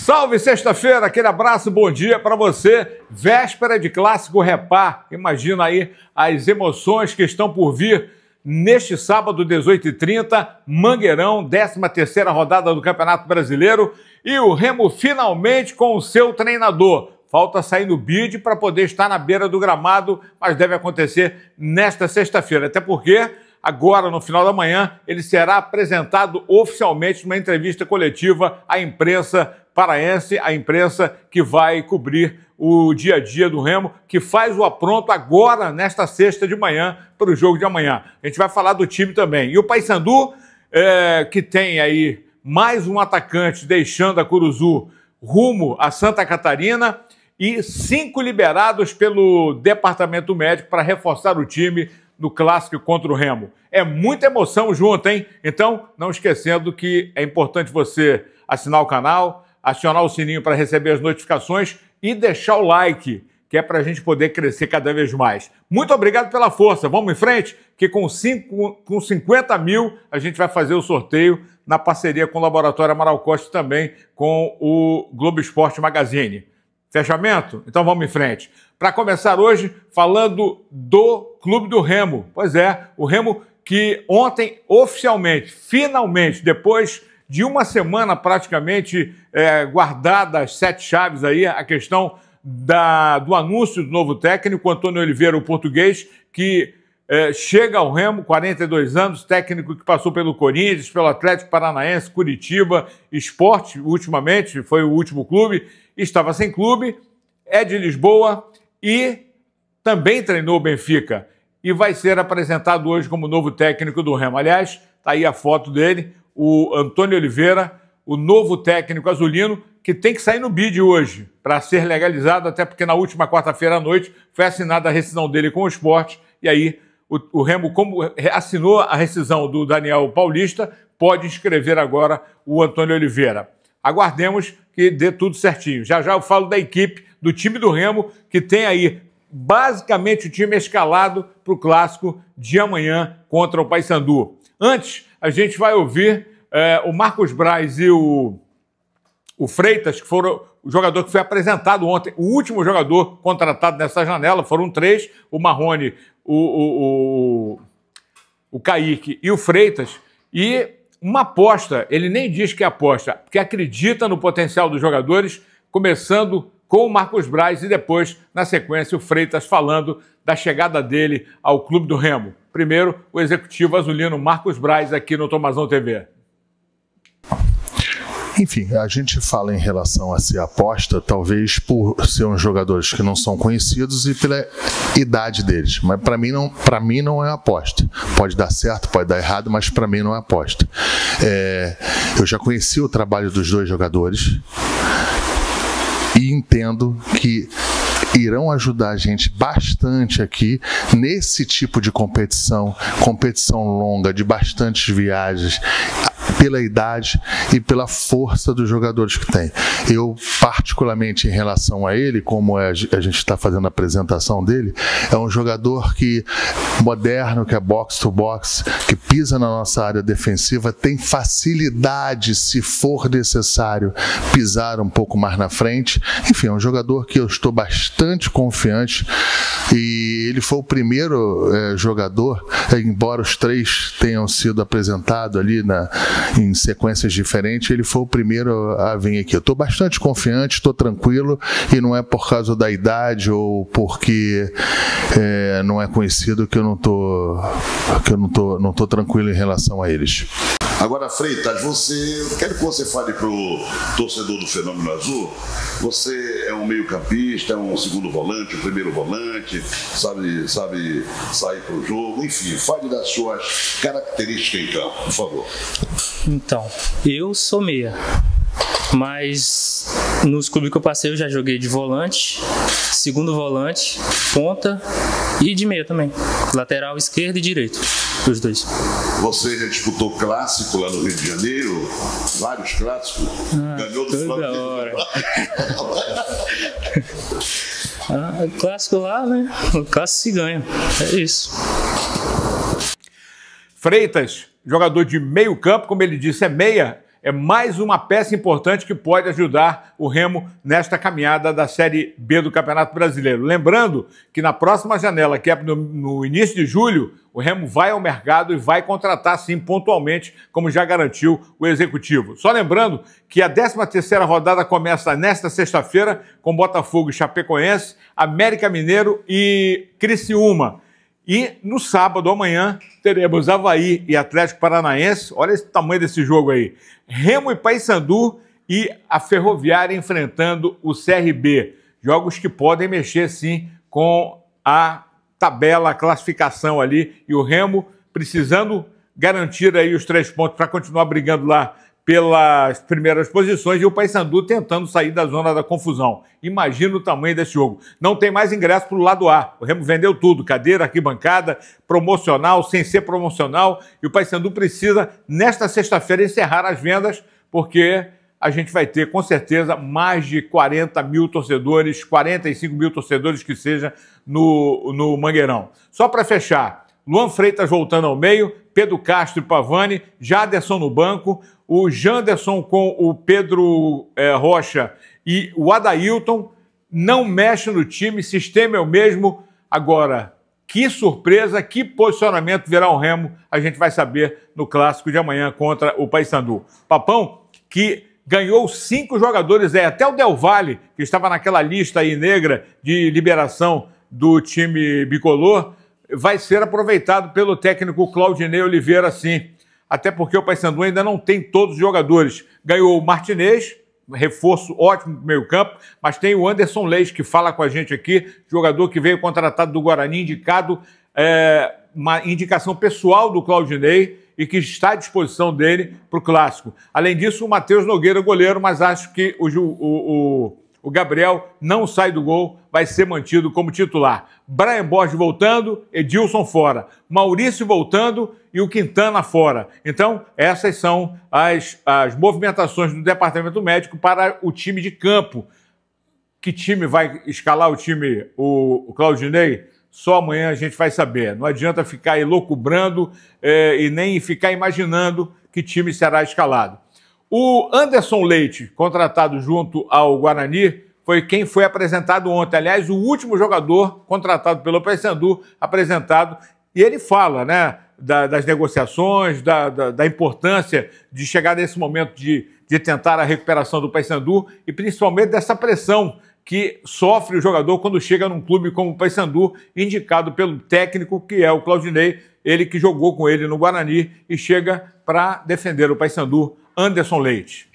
Salve sexta-feira, aquele abraço, bom dia para você. Véspera de Clássico Repar. Imagina aí as emoções que estão por vir neste sábado, 18h30, Mangueirão, 13ª rodada do Campeonato Brasileiro. E o Remo finalmente com o seu treinador. Falta sair no bid para poder estar na beira do gramado, mas deve acontecer nesta sexta-feira. Até porque agora, no final da manhã, ele será apresentado oficialmente numa entrevista coletiva à imprensa paraense, a imprensa que vai cobrir o dia a dia do Remo, que faz o apronto agora, nesta sexta de manhã, para o jogo de amanhã. A gente vai falar do time também. E o Paysandu, que tem aí mais um atacante deixando a Curuzu rumo a Santa Catarina e 5 liberados pelo departamento médico para reforçar o time no clássico contra o Remo. É muita emoção junto, hein? Então, não esquecendo que é importante você assinar o canal, acionar o sininho para receber as notificações e deixar o like, que é para a gente poder crescer cada vez mais. Muito obrigado pela força. Vamos em frente, que com 50 mil a gente vai fazer o sorteio na parceria com o Laboratório Amaral Costa e também com o Globo Esporte Magazine. Fechamento? Então vamos em frente. Para começar hoje, falando do Clube do Remo. Pois é, o Remo que ontem, oficialmente, finalmente, depois de uma semana praticamente guardada as 7 chaves aí, a questão do anúncio do novo técnico, Antônio Oliveira, o português, que chega ao Remo, 42 anos, técnico que passou pelo Corinthians, pelo Atlético Paranaense, Curitiba, Sport, ultimamente, foi o último clube, estava sem clube, é de Lisboa e também treinou o Benfica e vai ser apresentado hoje como novo técnico do Remo. Aliás, está aí a foto dele, o Antônio Oliveira, o novo técnico azulino, que tem que sair no bid hoje para ser legalizado, até porque na última quarta-feira à noite foi assinada a rescisão dele com o Sport, e aí o Remo, como assinou a rescisão do Daniel Paulista, pode inscrever agora o Antônio Oliveira. Aguardemos que dê tudo certinho. Já já eu falo da equipe, do time do Remo, que tem aí basicamente o time escalado para o clássico de amanhã contra o Paysandu. Antes, a gente vai ouvir o Marcos Braz e o Freitas, que foram o jogador que foi apresentado ontem, o último jogador contratado nessa janela, foram 3, o Marrone, o Kaique e o Freitas, e uma aposta, ele nem diz que é aposta, porque acredita no potencial dos jogadores, começando com o Marcos Braz e depois, na sequência, o Freitas falando da chegada dele ao Clube do Remo. Primeiro, o executivo azulino Marcos Braz aqui no Tomazão TV. Enfim, a gente fala em relação a ser aposta, talvez por ser uns jogadores que não são conhecidos e pela idade deles. Mas para mim não é aposta. Pode dar certo, pode dar errado, mas para mim não é aposta. Eu já conheci o trabalho dos 2 jogadores e entendo que irão ajudar a gente bastante aqui nesse tipo de competição longa, de bastantes viagens, pela idade e pela força dos jogadores que tem. Eu, particularmente em relação a ele, como a gente está fazendo a apresentação dele, é um jogador moderno, que é box to box, que pisa na nossa área defensiva, tem facilidade, se for necessário, pisar um pouco mais na frente. Enfim, é um jogador que eu estou bastante confiante e ele foi o primeiro jogador, embora os 3 tenham sido apresentados ali em sequências diferentes, ele foi o primeiro a vir aqui. Eu estou bastante confiante, estou tranquilo, e não é por causa da idade ou porque não é conhecido que eu não tô tranquilo em relação a eles. Agora, Freitas, quero que você fale para o torcedor do Fenômeno Azul. Você é um meio-campista, é um segundo volante, um primeiro volante, sabe sair para o jogo, enfim, fale das suas características em campo, por favor. Então, eu sou meia, mas nos clubes que eu passei eu já joguei de volante, segundo volante, ponta e de meia também, lateral esquerdo e direito, os 2. Você já disputou clássico lá no Rio de Janeiro, vários clássicos, ganhou do Flamengo. Clássico lá, né? O clássico se ganha, é isso. Freitas, jogador de meio campo, como ele disse, é meia, é mais uma peça importante que pode ajudar o Remo nesta caminhada da Série B do Campeonato Brasileiro. Lembrando que na próxima janela, que é no início de julho, o Remo vai ao mercado e vai contratar, sim, pontualmente, como já garantiu o Executivo. Só lembrando que a 13ª rodada começa nesta sexta-feira com Botafogo e Chapecoense, América Mineiro e Criciúma. E no sábado, amanhã, teremos Avaí e Atlético Paranaense. Olha esse tamanho desse jogo aí. Remo e Paysandu e a Ferroviária enfrentando o CRB. Jogos que podem mexer, sim, com a tabela, a classificação ali. E o Remo precisando garantir aí os 3 pontos para continuar brigando lá pelas primeiras posições e o Paysandu tentando sair da zona da confusão. Imagina o tamanho desse jogo. Não tem mais ingresso para o lado A. O Remo vendeu tudo, cadeira, arquibancada, promocional, sem ser promocional. E o Paysandu precisa, nesta sexta-feira, encerrar as vendas, porque a gente vai ter, com certeza, mais de 40 mil torcedores, 45 mil torcedores que seja no Mangueirão. Só para fechar, Luan Freitas voltando ao meio, Pedro Castro e Pavani, Jaderson no banco, o Janderson com o Pedro Rocha e o Adailton. Não mexe no time, sistema é o mesmo. Agora, que surpresa, que posicionamento virá o Remo, a gente vai saber no clássico de amanhã contra o Paysandu. Papão, que ganhou 5 jogadores, até o Del Valle, que estava naquela lista aí negra de liberação do time bicolor, vai ser aproveitado pelo técnico Claudinei Oliveira, sim. Até porque o Paysandu ainda não tem todos os jogadores. Ganhou o Martinez, reforço ótimo no meio campo, mas tem o Anderson Leite, que fala com a gente aqui, jogador que veio contratado do Guarani, indicado, uma indicação pessoal do Claudinei e que está à disposição dele para o Clássico. Além disso, o Matheus Nogueira, goleiro, mas acho que o Gabriel não sai do gol, vai ser mantido como titular. Brian Borges voltando, Edilson fora. Maurício voltando e o Quintana fora. Então, essas são as movimentações do departamento médico para o time de campo. Que time vai escalar o Claudinei? Só amanhã a gente vai saber. Não adianta ficar aí loucubrando e nem ficar imaginando que time será escalado. O Anderson Leite, contratado junto ao Guarani, foi quem foi apresentado ontem. Aliás, o último jogador contratado pelo Paysandu, apresentado. E ele fala, né, das negociações, da importância de chegar nesse momento de tentar a recuperação do Paysandu e principalmente dessa pressão que sofre o jogador quando chega num clube como o Paysandu, indicado pelo técnico, que é o Claudinei, ele que jogou com ele no Guarani e chega para defender o Paysandu, Anderson Leite.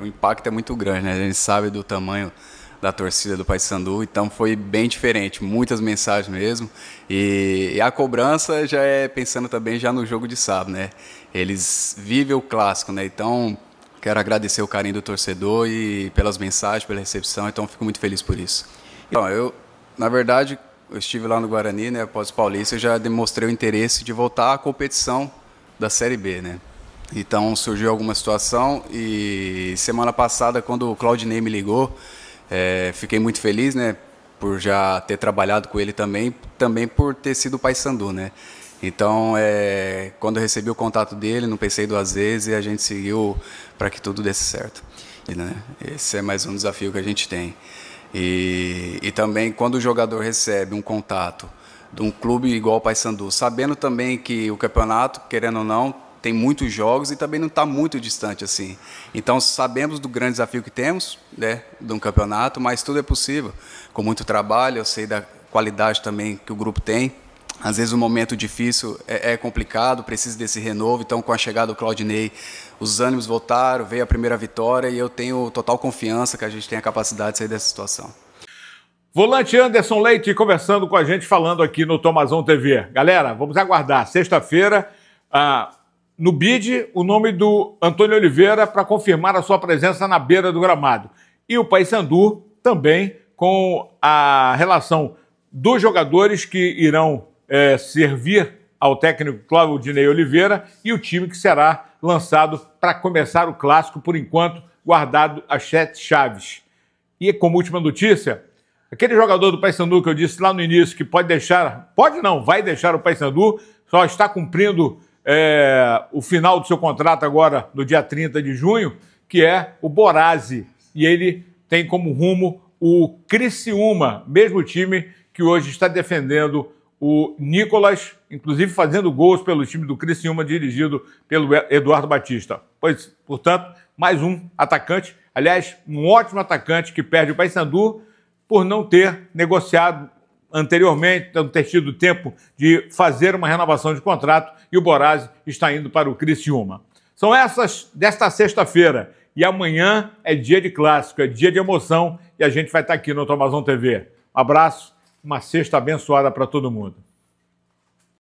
O impacto é muito grande, né? A gente sabe do tamanho da torcida do Paysandu, então foi bem diferente, muitas mensagens mesmo, e a cobrança já é pensando também já no jogo de sábado, né? Eles vivem o clássico, né? Então quero agradecer o carinho do torcedor e pelas mensagens, pela recepção, então fico muito feliz por isso. Então, na verdade, eu estive lá no Guarani, né, após o Paulista, eu já demonstrei o interesse de voltar à competição da Série B, né? Então surgiu alguma situação e semana passada, quando o Claudinei me ligou, fiquei muito feliz, né, por já ter trabalhado com ele também por ter sido o Paysandu, né? Então, quando eu recebi o contato dele, não pensei 2 vezes e a gente seguiu para que tudo desse certo. Né? Esse é mais um desafio que a gente tem. E também, quando o jogador recebe um contato de um clube igual o Paysandu, sabendo também que o campeonato, querendo ou não, tem muitos jogos e também não está muito distante assim. Então, sabemos do grande desafio que temos, né, de um campeonato, mas tudo é possível. Com muito trabalho, eu sei da qualidade também que o grupo tem. Às vezes um momento difícil é complicado, precisa desse renovo, então com a chegada do Claudinei os ânimos voltaram, veio a primeira vitória e eu tenho total confiança que a gente tem a capacidade de sair dessa situação. Volante Anderson Leite conversando com a gente, falando aqui no Tomazão TV. Galera, vamos aguardar, sexta-feira, no BID, o nome do Antônio Oliveira para confirmar a sua presença na beira do gramado. E o Paysandu também com a relação dos jogadores que irão servir ao técnico Claudinei Oliveira e o time que será lançado para começar o clássico, por enquanto, guardado as 7 chaves. E como última notícia, aquele jogador do Paysandu que eu disse lá no início que vai deixar o Paysandu, só está cumprindo o final do seu contrato agora no dia 30 de junho, que é o Borazzi. E ele tem como rumo o Criciúma, mesmo time que hoje está defendendo o Nicolas, inclusive fazendo gols pelo time do Criciúma, dirigido pelo Eduardo Batista. Pois, portanto, mais um atacante, aliás, um ótimo atacante que perde o Paysandu por não ter negociado anteriormente, não ter tido tempo de fazer uma renovação de contrato, e o Borazzi está indo para o Criciúma. São essas desta sexta-feira, e amanhã é dia de clássico, é dia de emoção, e a gente vai estar aqui no Tomazão TV. Um abraço, uma sexta abençoada para todo mundo.